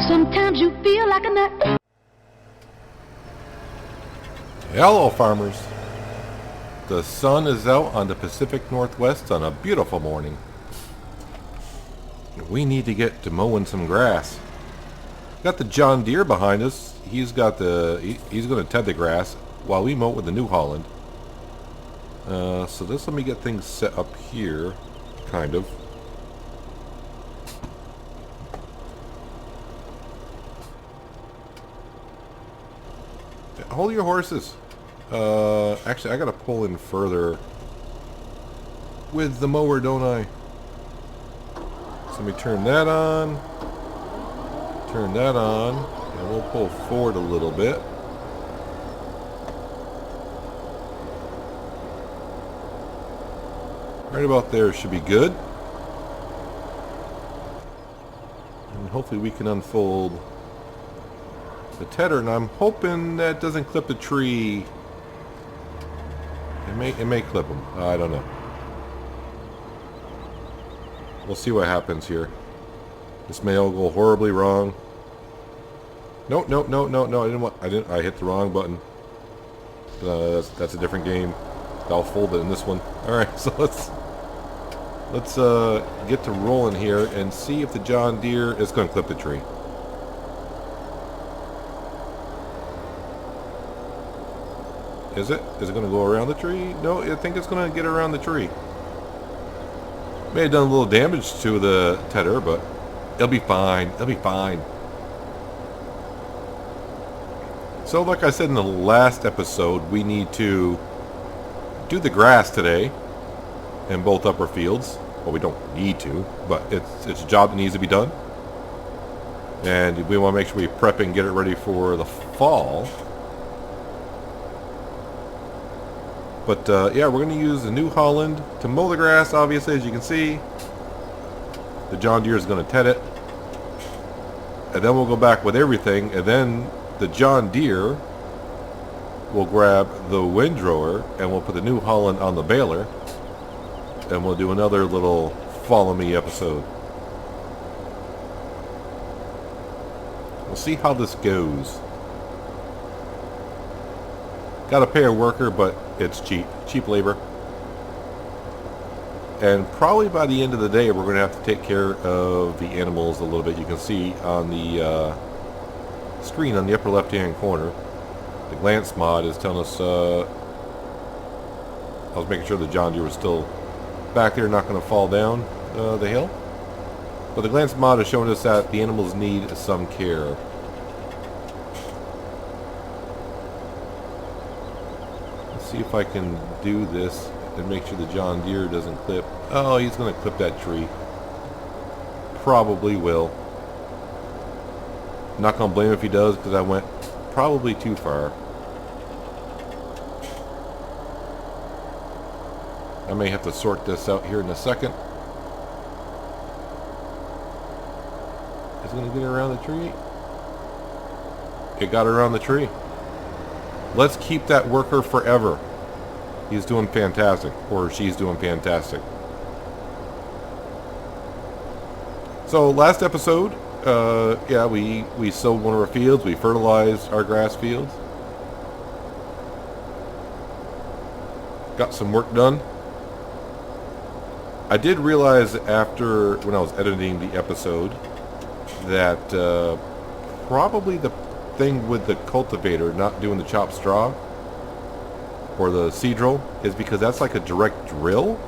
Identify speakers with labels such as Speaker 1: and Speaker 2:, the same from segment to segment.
Speaker 1: Sometimes you feel like a nut.
Speaker 2: Hello, farmers. The sun is out on the Pacific Northwest on a beautiful morning. We need to get to mowing some grass. Got the John Deere behind us. He's got he's going to tend the grass while we mow with the New Holland. So let me get things set up here, kind of. Hold your horses. Actually, I gotta pull in further with the mower, don't I? So let me turn that on. Turn that on. And we'll pull forward a little bit. Right about there should be good. And hopefully we can unfold the tedder, and I'm hoping that doesn't clip the tree. It may clip them. I don't know. We'll see what happens here. This may all go horribly wrong. No, no, no, no, no. I hit the wrong button. That's a different game. I'll fold it in this one. All right, so let's get to rolling here and see if the John Deere is going to clip the tree. Is it? Is it going to go around the tree? No, I think it's going to get around the tree. May have done a little damage to the tedder, but it'll be fine. It'll be fine. So like I said in the last episode, we need to do the grass today in both upper fields. Well, we don't need to, but it's a job that needs to be done. And we want to make sure we prep and get it ready for the fall. But yeah, we're going to use the New Holland to mow the grass, obviously, as you can see. The John Deere is going to ted it. And then we'll go back with everything, and then the John Deere will grab the windrower, and we'll put the New Holland on the baler. And we'll do another little follow me episode. We'll see how this goes. Got to pay a worker, but it's cheap labor. And probably by the end of the day, we're going to have to take care of the animals a little bit. You can see on the screen on the upper left-hand corner, the glance mod is telling us. I was making sure the John Deere was still back there, not going to fall down the hill. But the glance mod is showing us that the animals need some care. See if I can do this and make sure the John Deere doesn't clip. Oh, he's going to clip that tree. Probably will. Not going to blame him if he does, because I went probably too far. I may have to sort this out here in a second. Is it going to get around the tree? It got around the tree. Let's keep that worker forever. He's doing fantastic. Or she's doing fantastic. So last episode, yeah, we sowed one of our fields. We fertilized our grass fields. Got some work done. I did realize after, when I was editing the episode, that probably the thing with the cultivator not doing the chopped straw or the seed drill is because that's like a direct drill.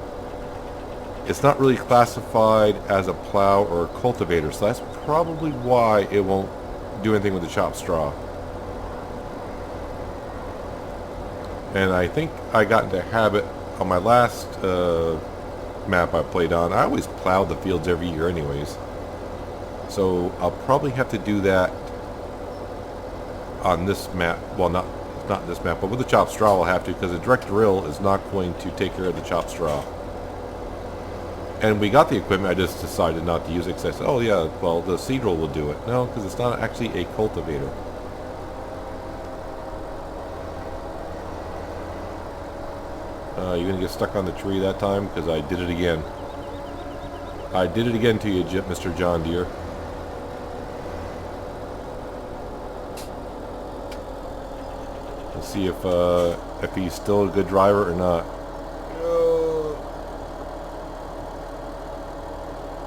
Speaker 2: It's not really classified as a plow or a cultivator, so that's probably why it won't do anything with the chopped straw. And I think I got into a habit on my last map I played on. I always plowed the fields every year anyways, so I'll probably have to do that on this map. Well, not this map, but with the chopped straw I'll have to, because the direct drill is not going to take care of the chopped straw. And we got the equipment, I just decided not to use it because I said, oh yeah, well the seed drill will do it. No, because it's not actually a cultivator. You're going to get stuck on the tree that time, because I did it again. I did it again to you, Mr. John Deere. see if he's still a good driver or not.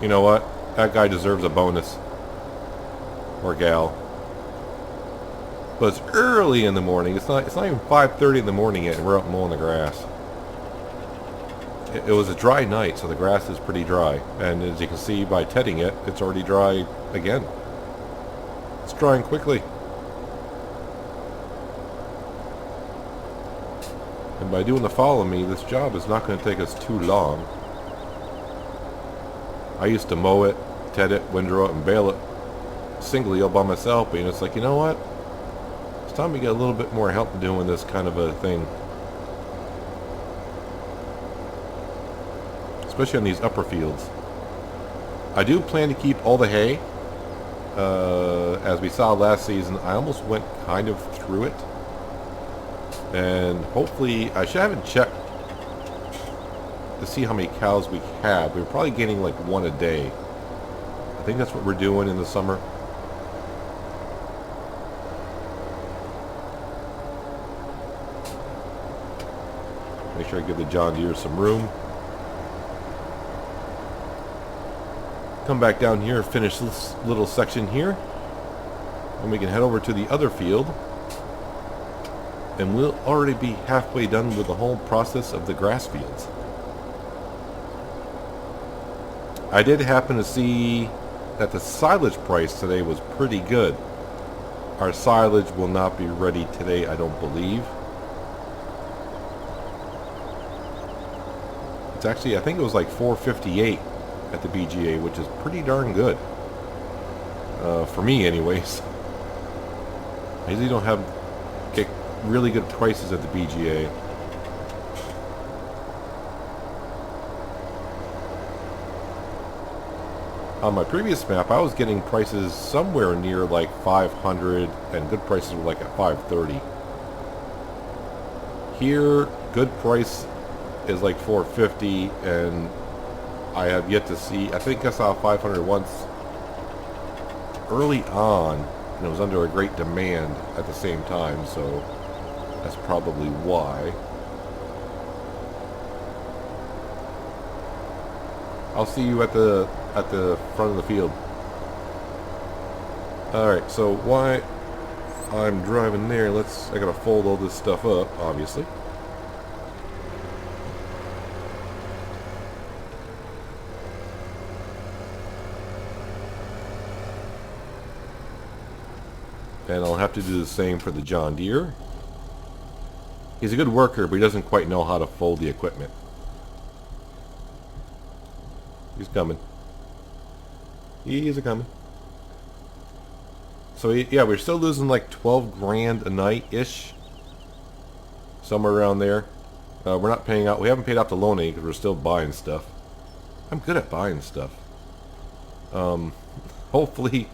Speaker 2: You know what? That guy deserves a bonus. Or gal. But it's early in the morning. It's not even 5:30 in the morning yet, and we're up mowing the grass. It was a dry night, so the grass is pretty dry. And as you can see by tedding it, it's already dry again. It's drying quickly. And by doing the follow me, this job is not going to take us too long. I used to mow it, ted it, windrow it, and bale it singly all by myself, but it's like, you know what? It's time to get a little bit more help doing this kind of a thing. Especially on these upper fields. I do plan to keep all the hay. As we saw last season, I almost went kind of through it. And hopefully, I haven't checked to see how many cows we have. We're probably getting like one a day. I think that's what we're doing in the summer. Make sure I give the John Deere some room. Come back down here and finish this little section here. And we can head over to the other field. And we'll already be halfway done with the whole process of the grass fields. I did happen to see that the silage price today was pretty good. Our silage will not be ready today, I don't believe. It's actually, I think it was like $4.58 at the BGA, which is pretty darn good. For me anyways. I usually don't get really good prices at the BGA. On my previous map, I was getting prices somewhere near like 500, and good prices were like at 530. Here, good price is like 450, and I have yet to see. I think I saw 500 once early on, and it was under a great demand at the same time, so that's probably why. I'll see you at the front of the field. Alright, so while I'm driving there, I gotta fold all this stuff up, obviously. And I'll have to do the same for the John Deere. He's a good worker, but he doesn't quite know how to fold the equipment. He's coming. He is coming. So yeah, we're still losing like 12 grand a night-ish. Somewhere around there. We're not paying out. We haven't paid out the loan because we're still buying stuff. I'm good at buying stuff. Hopefully,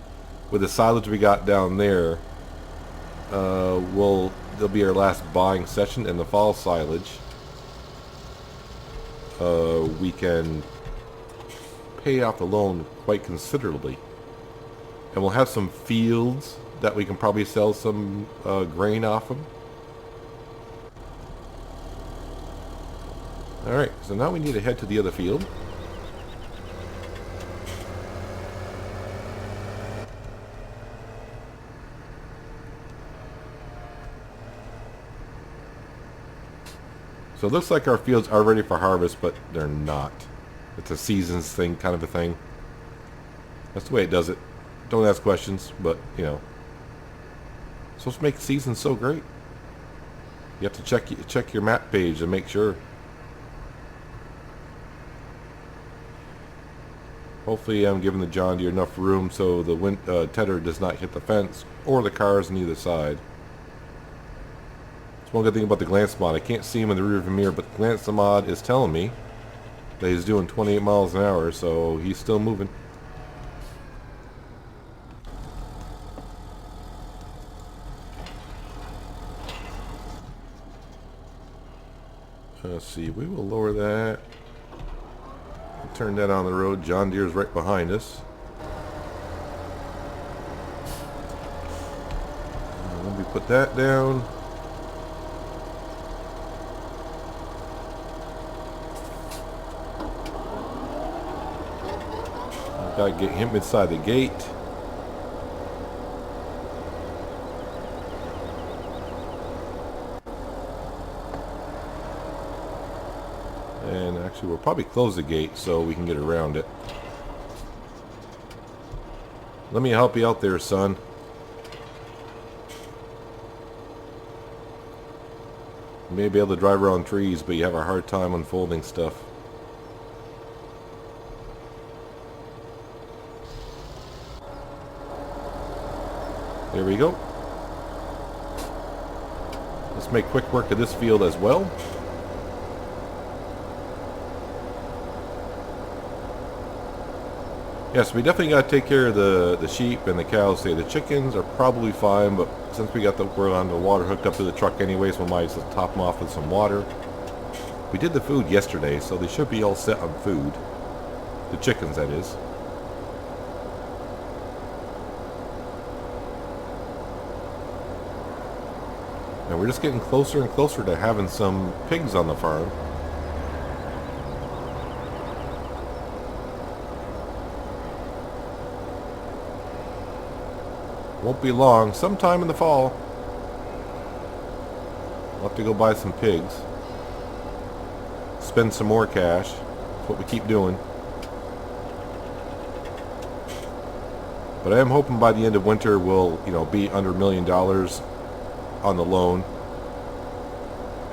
Speaker 2: with the silage we got down there, there'll be our last buying session in the fall silage. We can pay off the loan quite considerably, and we'll have some fields that we can probably sell some grain off of. Alright, so now we need to head to the other field. So it looks like our fields are ready for harvest, but they're not. It's a seasons thing, kind of a thing. That's the way it does it. Don't ask questions, but, you know. It's supposed to make seasons so great. You have to check your map page and make sure. Hopefully I'm giving the John Deere enough room so the tedder does not hit the fence or the cars on either side. That's one good thing about the glance mod. I can't see him in the rearview mirror, but the glance mod is telling me that he's doing 28 miles an hour, so he's still moving. Let's see, we will lower that. Turn that on the road. John Deere's right behind us. Let me put that down. Gotta get him inside the gate. And actually, we'll probably close the gate so we can get around it. Let me help you out there, son. You may be able to drive around trees, but you have a hard time unfolding stuff. There we go. Let's make quick work of this field as well. Yes, we definitely got to take care of the sheep and the cows today. The chickens are probably fine, but since we got we're on the water hooked up to the truck anyways, we might just top them off with some water. We did the food yesterday, so they should be all set on food. The chickens, that is. And we're just getting closer and closer to having some pigs on the farm. Won't be long, sometime in the fall. We'll have to go buy some pigs. Spend some more cash. That's what we keep doing. But I am hoping by the end of winter we'll, be under $1 million on the loan.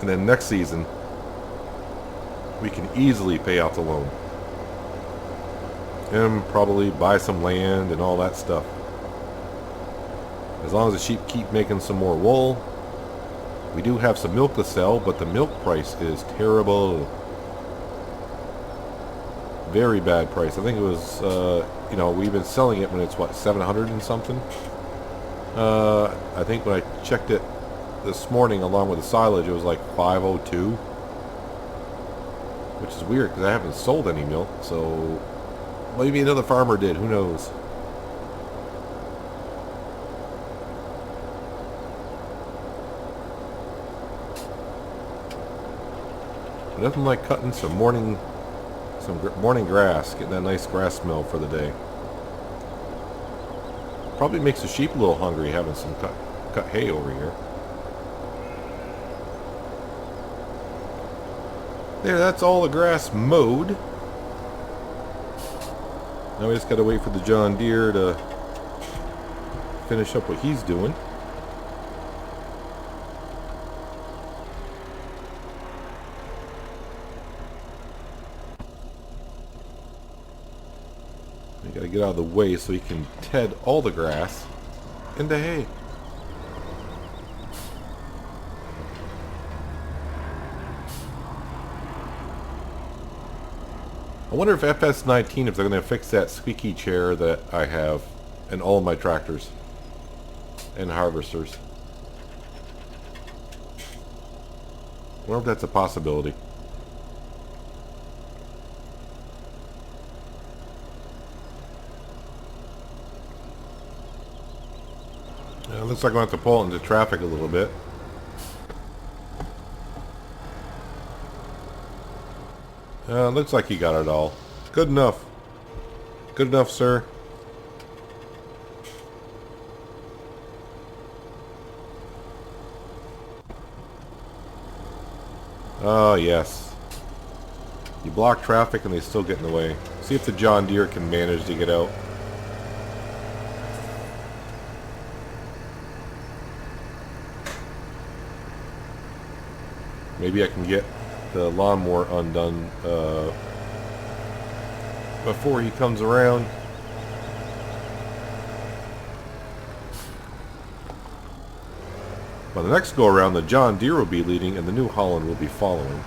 Speaker 2: And then next season, we can easily pay off the loan. And probably buy some land and all that stuff. As long as the sheep keep making some more wool. We do have some milk to sell, but the milk price is terrible. Very bad price. I think it was, we've been selling it when it's, 700 and something? I think when I checked it this morning along with the silage, it was like 502. Which is weird, because I haven't sold any milk, so maybe another farmer did, who knows. Nothing like cutting some morning grass, getting that nice grass smell for the day. Probably makes the sheep a little hungry having some cut hay over here. There, that's all the grass mowed. Now we just gotta wait for the John Deere to finish up what he's doing. We gotta get out of the way so he can ted all the grass into hay. I wonder if FS19, if they're going to fix that squeaky chair that I have in all of my tractors and harvesters. I wonder if that's a possibility. Looks like I'm going to have to pull it into traffic a little bit. Looks like he got it all. Good enough. Good enough, sir. Oh, yes. You block traffic and they still get in the way. See if the John Deere can manage to get out. Maybe I can get the lawnmower undone before he comes around. By the next go around, the John Deere will be leading and the New Holland will be following.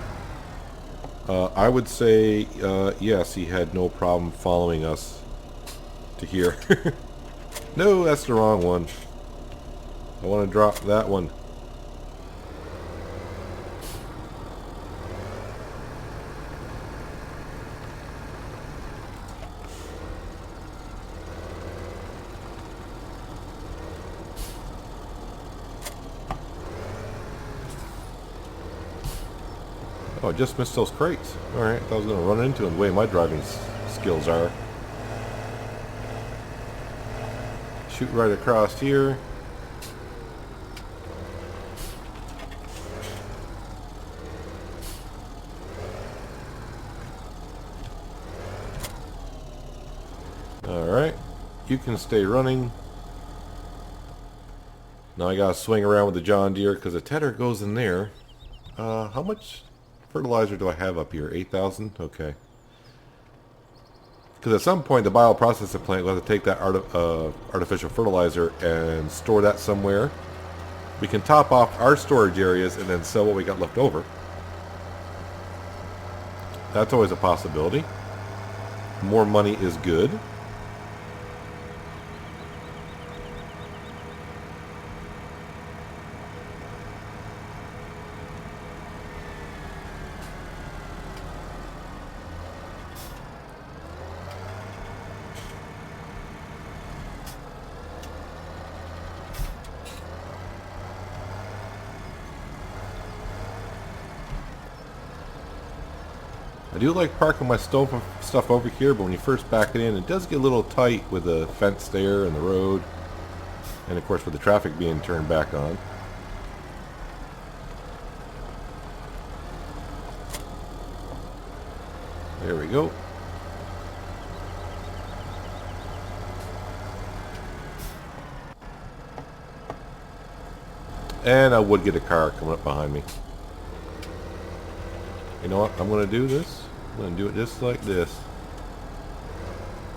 Speaker 2: I would say yes, he had no problem following us to here. No, that's the wrong one. I want to drop that one. Oh, I just missed those crates. Alright, I thought I was going to run into them the way my driving skills are. Shoot right across here. Alright, you can stay running. Now I gotta swing around with the John Deere because the tedder goes in there. How much fertilizer do I have up here? 8,000? Okay. Because at some point the bioprocessing plant will have to take that artificial fertilizer and store that somewhere. We can top off our storage areas and then sell what we got left over. That's always a possibility. More money is good. I do like parking my stuff over here, but when you first back it in, it does get a little tight with the fence there and the road. And of course with the traffic being turned back on. There we go. And I would get a car coming up behind me. You know what? I'm going to do this. I'm going to do it just like this.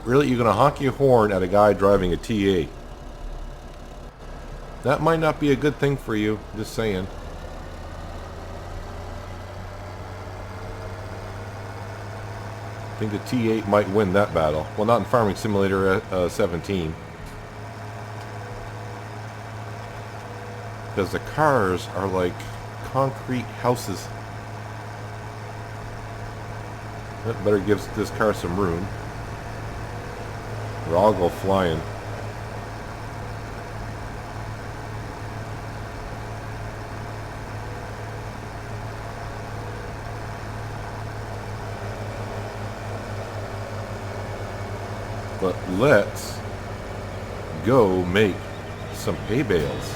Speaker 2: Really? You're going to honk your horn at a guy driving a TA? That might not be a good thing for you. Just saying. I think the T8 might win that battle. Well, not in Farming Simulator 17. Because the cars are like concrete houses. That better give this car some room, or I'll go flying. But let's go make some hay bales.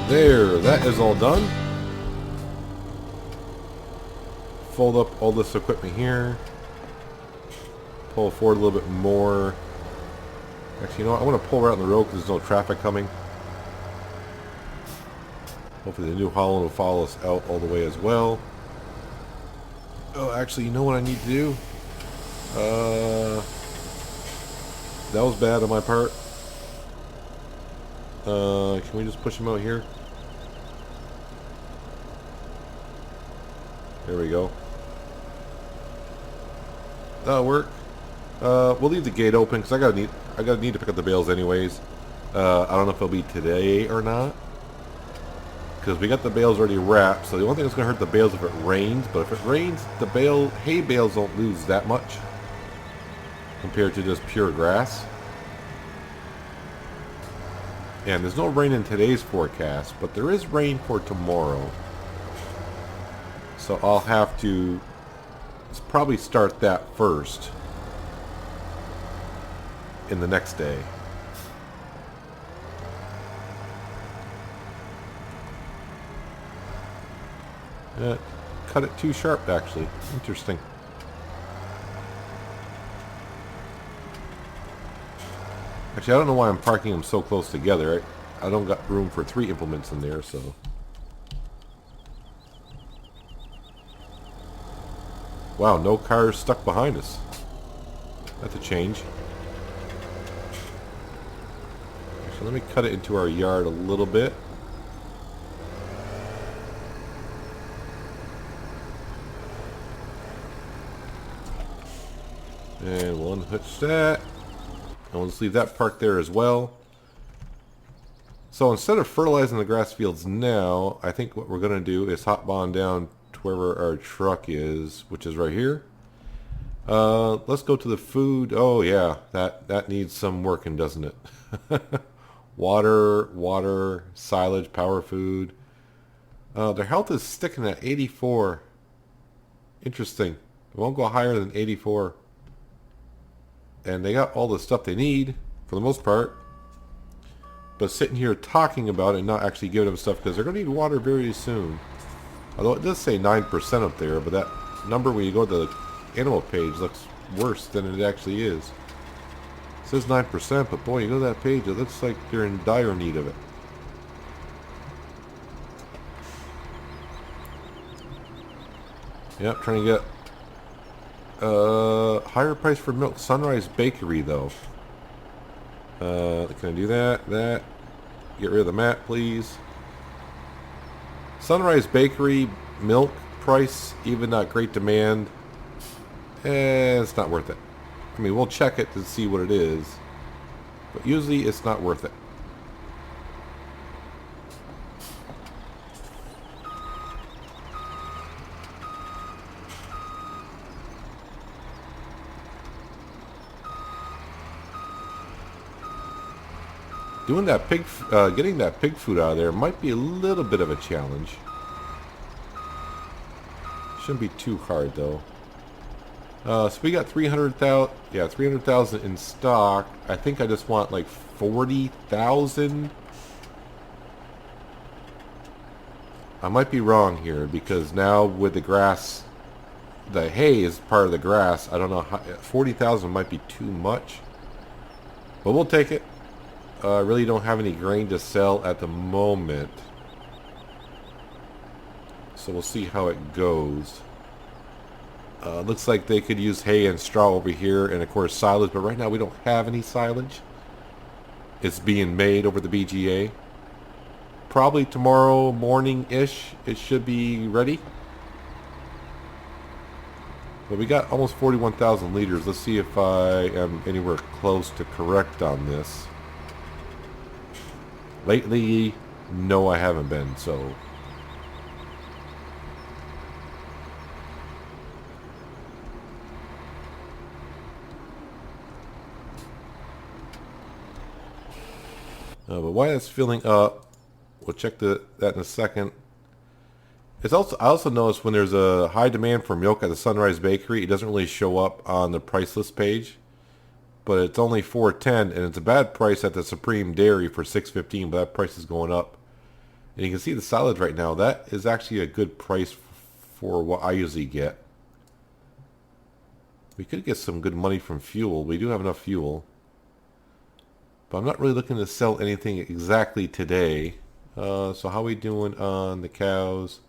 Speaker 2: There, that is all done. Fold up all this equipment here. Pull forward a little bit more. Actually, you know what? I want to pull right on the road because there's no traffic coming. Hopefully the New Holland will follow us out all the way as well. Oh, actually, you know what I need to do? That was bad on my part. Can we just push him out here? There we go. That'll work. We'll leave the gate open because I gotta need to pick up the bales anyways. I don't know if it'll be today or not because we got the bales already wrapped. So the only thing that's gonna hurt the bales if it rains. But if it rains, the hay bales don't lose that much compared to just pure grass. And there's no rain in today's forecast, but there is rain for tomorrow. So I'll have to probably start that first in the next day. Cut it too sharp, actually. Interesting. Actually, I don't know why I'm parking them so close together. I don't got room for 3 implements in there, so... Wow, no cars stuck behind us. That's a change. So let me cut it into our yard a little bit. And we'll unhitch that. And we'll just leave that parked there as well. So instead of fertilizing the grass fields now, I think what we're going to do is hop on down to wherever our truck is, which is right here. Let's go to the food. Oh yeah, that needs some working, doesn't it? water, silage, power food. Their health is sticking at 84. Interesting. It won't go higher than 84. And they got all the stuff they need, for the most part. But sitting here talking about it and not actually giving them stuff, because they're going to need water very soon. Although it does say 9% up there, but that number when you go to the animal page looks worse than it actually is. It says 9%, but boy, you go to that page, it looks like they're in dire need of it. Yep, trying to get higher price for milk. Sunrise Bakery, though. Can I do that? Get rid of the mat, please. Sunrise Bakery, milk price, even not great demand. It's not worth it. I mean, we'll check it to see what it is, but usually it's not worth it. Doing that getting that pig food out of there might be a little bit of a challenge. Shouldn't be too hard though. So we got 300,000. Yeah, 300,000 in stock. I think I just want like 40,000. I might be wrong here because now with the grass, the hay is part of the grass. I don't know how 40,000 might be too much, but we'll take it. I really don't have any grain to sell at the moment. So we'll see how it goes. Looks like they could use hay and straw over here and of course silage, but right now we don't have any silage. It's being made over the BGA. Probably tomorrow morning-ish it should be ready. But we got almost 41,000 liters. Let's see if I am anywhere close to correct on this. Lately, no, I haven't been, so... but while it's filling up, we'll check that in a second. I also noticed when there's a high demand for milk at the Sunrise Bakery, it doesn't really show up on the price list page. But it's only $4.10, and it's a bad price at the Supreme Dairy for $6.15, but that price is going up. And you can see the silage right now. That is actually a good price for what I usually get. We could get some good money from fuel. We do have enough fuel. But I'm not really looking to sell anything exactly today. So how we doing on the cows?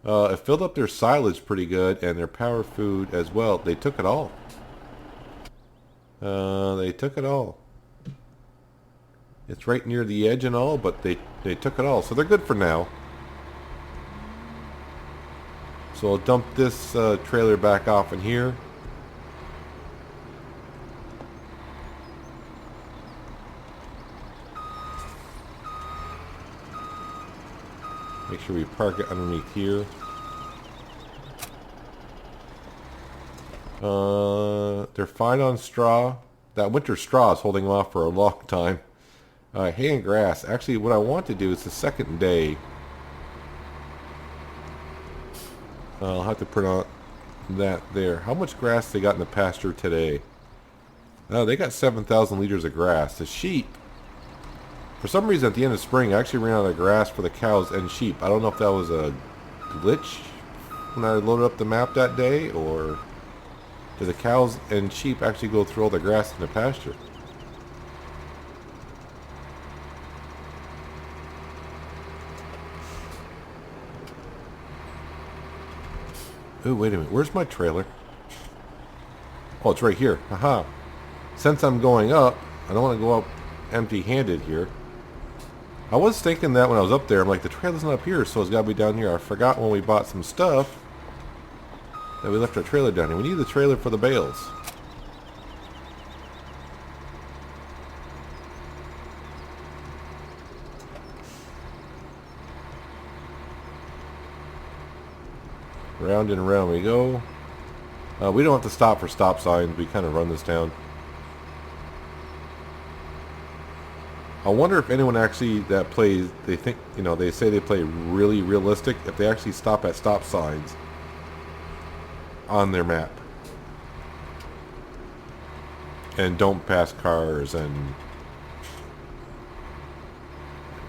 Speaker 2: It filled up their silage pretty good and their power food as well. They took it all. They took it all. It's right near the edge and all, but they took it all. So they're good for now. So I'll dump this trailer back off in here. Make sure we park it underneath here. They're fine on straw. That winter straw is holding them off for a long time. Hay and grass. Actually, what I want to do is the second day. I'll have to put on that there. How much grass they got in the pasture today? They got 7,000 liters of grass. The sheep, for some reason at the end of spring, I actually ran out of grass for the cows and sheep. I don't know if that was a glitch when I loaded up the map that day, or did the cows and sheep actually go through all the grass in the pasture? Ooh, wait a minute. Where's my trailer? Oh, it's right here. Haha. Since I'm going up, I don't want to go up empty-handed here. I was thinking that when I was up there, I'm like, the trailer's not up here, so it's got to be down here. I forgot when we bought some stuff that we left our trailer down here. We need the trailer for the bales. Round and round we go. We don't have to stop for stop signs. We kind of run this town. I wonder if anyone actually that plays, they think, you know, they say they play really realistic, if they actually stop at stop signs on their map and don't pass cars. And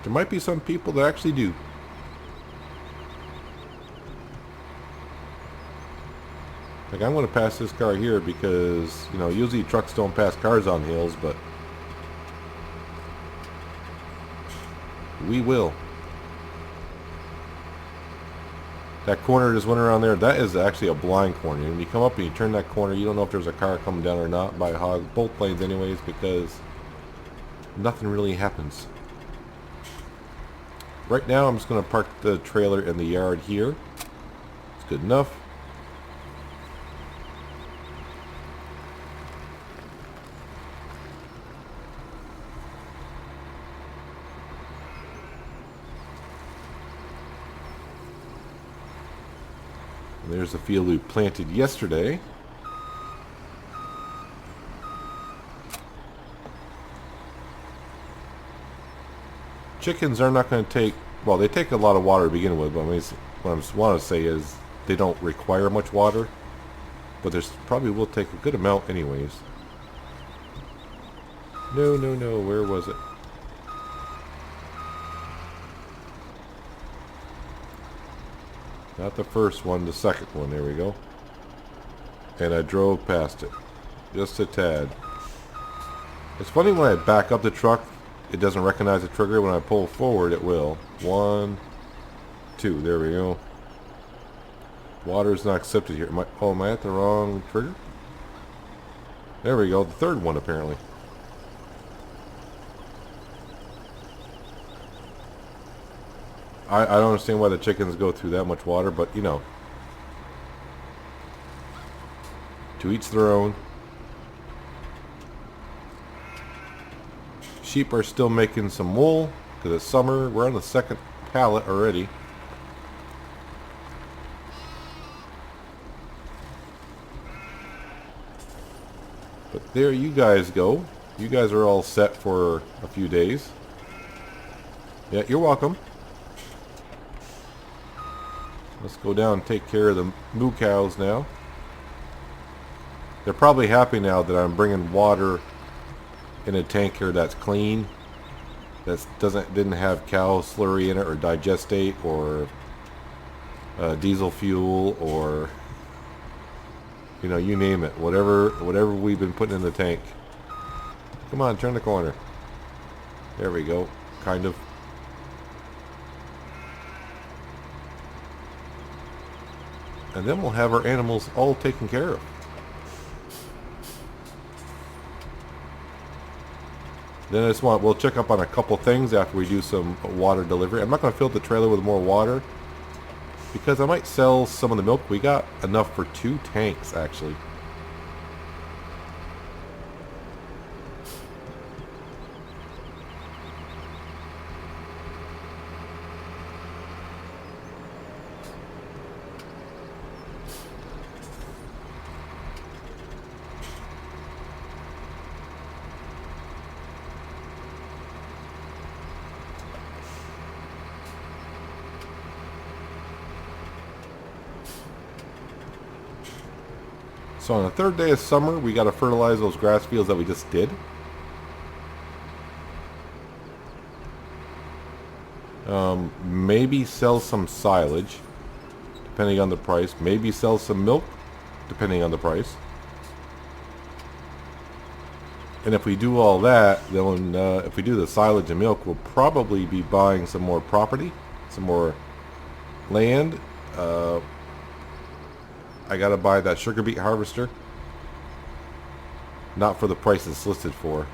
Speaker 2: there might be some people that actually do. Like, I'm going to pass this car here because, you know, usually trucks don't pass cars on hills, but we will. That corner just went around there. That is actually a blind corner. When you come up and you turn that corner, you don't know if there's a car coming down or not by hog. Both lanes anyways, because nothing really happens. Right now, I'm just going to park the trailer in the yard here. It's good enough. And there's the field we planted yesterday. Chickens are not going to take, well, they take a lot of water to begin with, but I mean, what I want to say is they don't require much water, but there's probably will take a good amount anyways. No, where was it? Not the first one, the second one. There we go. And I drove past it. Just a tad. It's funny when I back up the truck, it doesn't recognize the trigger. When I pull forward, it will. 1, 2. There we go. Water is not accepted here. Am I at the wrong trigger? There we go. The third one, apparently. I don't understand why the chickens go through that much water, but, you know. To each their own. Sheep are still making some wool because it's summer. We're on the second pallet already. But there you guys go. You guys are all set for a few days. Yeah, you're welcome. Let's go down and take care of the moo cows now. They're probably happy now that I'm bringing water in a tank here that's clean, that didn't have cow slurry in it or digestate or diesel fuel or, you know, you name it, whatever we've been putting in the tank. Come on, turn the corner. There we go. Kind of. And then we'll have our animals all taken care of. Then we'll check up on a couple things after we do some water delivery. I'm not going to fill the trailer with more water because I might sell some of the milk. We got enough for 2 tanks actually. So on the 3rd day of summer, we got to fertilize those grass fields that we just did. Maybe sell some silage, depending on the price. Maybe sell some milk, depending on the price. And if we do all that, then if we do the silage and milk, we'll probably be buying some more property, some more land. I gotta buy that sugar beet harvester. Not for the price it's listed for.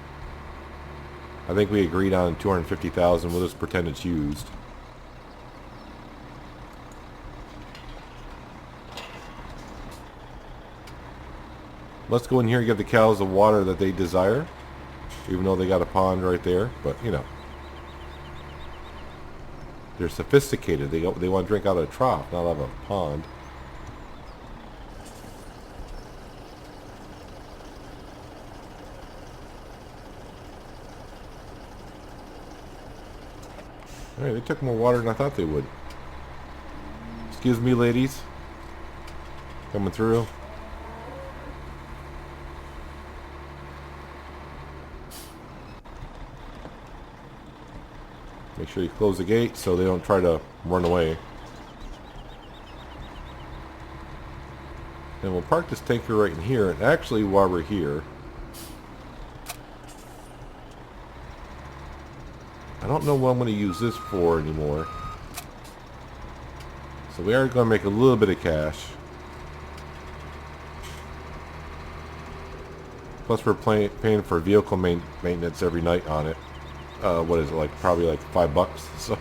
Speaker 2: I think we agreed on 250,000. We'll just pretend it's used. Let's go in here and give the cows the water that they desire. Even though they got a pond right there. But, you know. They're sophisticated. They want to drink out of a trough, not out of a pond. Alright, they took more water than I thought they would. Excuse me, ladies. Coming through. Make sure you close the gate so they don't try to run away. And we'll park this tanker right in here. And actually, while we're here, I don't know what I'm going to use this for anymore. So we are going to make a little bit of cash. Plus we're paying for vehicle maintenance every night on it. What is it, like probably like $5, so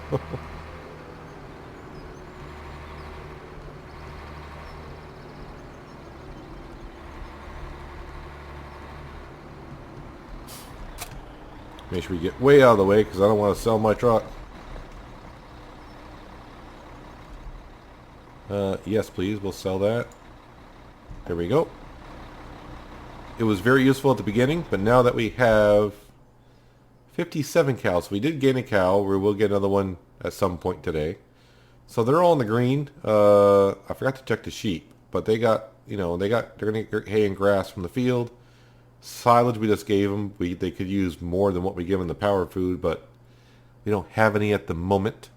Speaker 2: make sure we get way out of the way because I don't want to sell my truck. Yes please, we'll sell that. There we go. It was very useful at the beginning, but now that we have 57 cows. We did gain a cow. We will get another one at some point today. So they're all in the green. I forgot to check the sheep, but they got, they're going to get hay and grass from the field. Silage we just gave them. They could use more than what we give them the power food, but we don't have any at the moment.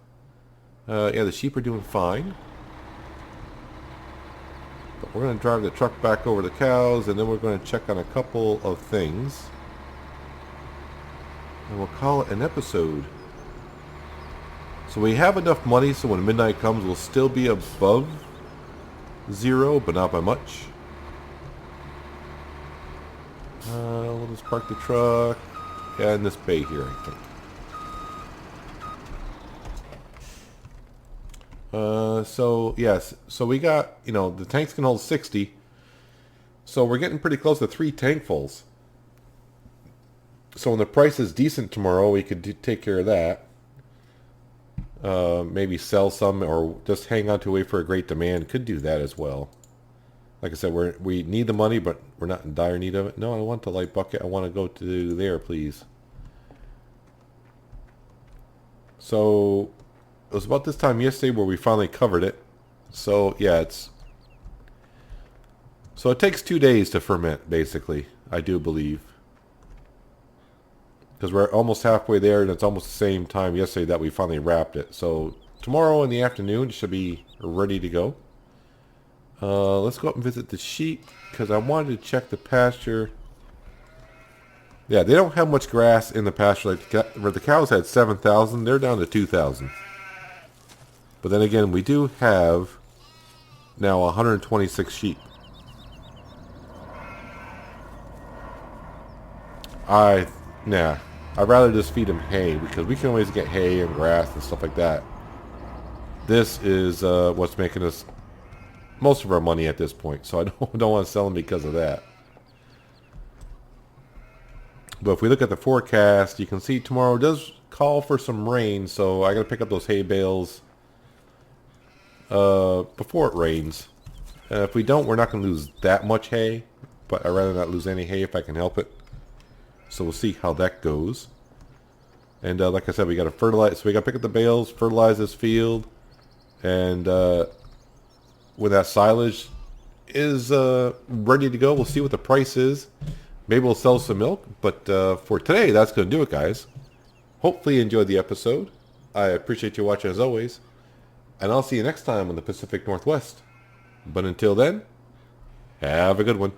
Speaker 2: Yeah, the sheep are doing fine. But we're going to drive the truck back over the cows, and then we're going to check on a couple of things. And we'll call it an episode. So we have enough money so when midnight comes we'll still be above 0, but not by much. We'll just park the truck in this bay here, I think. So yes, so we got, the tanks can hold 60. So we're getting pretty close to 3 tankfuls. So when the price is decent tomorrow, we could take care of that. Maybe sell some or just hang on to wait for a great demand. Could do that as well. Like I said, we need the money, but we're not in dire need of it. No, I want the light bucket. I want to go to there, please. So it was about this time yesterday where we finally covered it. So yeah, so it takes 2 days to ferment, basically. I do believe. Because we're almost halfway there, and it's almost the same time yesterday that we finally wrapped it. So tomorrow in the afternoon it should be ready to go. Let's go up and visit the sheep because I wanted to check the pasture. Yeah, they don't have much grass in the pasture. Like where the cows had 7,000, they're down to 2,000. But then again, we do have now 126 sheep. I'd rather just feed them hay because we can always get hay and grass and stuff like that. This is what's making us most of our money at this point, so I don't want to sell them because of that. But if we look at the forecast, you can see tomorrow does call for some rain, so I got to pick up those hay bales before it rains. If we don't, we're not going to lose that much hay, but I'd rather not lose any hay if I can help it. So we'll see how that goes. And like I said, we got to fertilize. So we got to pick up the bales, fertilize this field, and when that silage is ready to go, we'll see what the price is. Maybe we'll sell some milk. But for today, that's going to do it, guys. Hopefully you enjoyed the episode. I appreciate you watching as always. And I'll see you next time on the Pacific Northwest. But until then, have a good one.